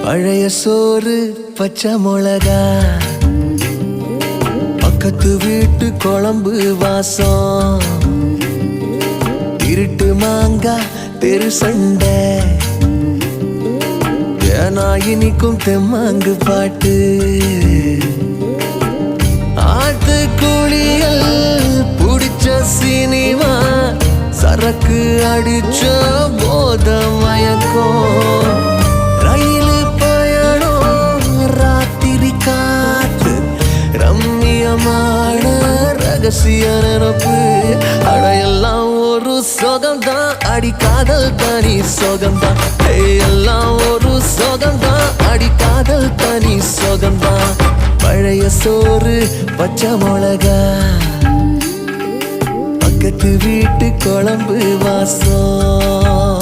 பழைய சோறு பச்சை மிளகா, பக்கத்து வீட்டு குழம்பு வாசம், இருட்டு மாங்கா தெரு சண்டை, ஏனா இனிக்கும் தெம்மாங்கு பாட்டு, ஆட்டு குளியல் புடிச்ச சினிமா, சரக்கு அடிச்ச போத மயக்கம், ரயிலு பயணம் ராத்திரி காத்து, ரம்மியமான ரகசிய நினப்பு, அடையெல்லாம் ஒரு சோகம்தான், அடி காதல் தனி சோகம்தான், எல்லாம் ஒரு சோகம்தான், அடி காதல் தனி சோகம்தான். பழைய சோறு பச்சை மிளகா, பக்கத்து வீட்டு குழம்பு வாசம்.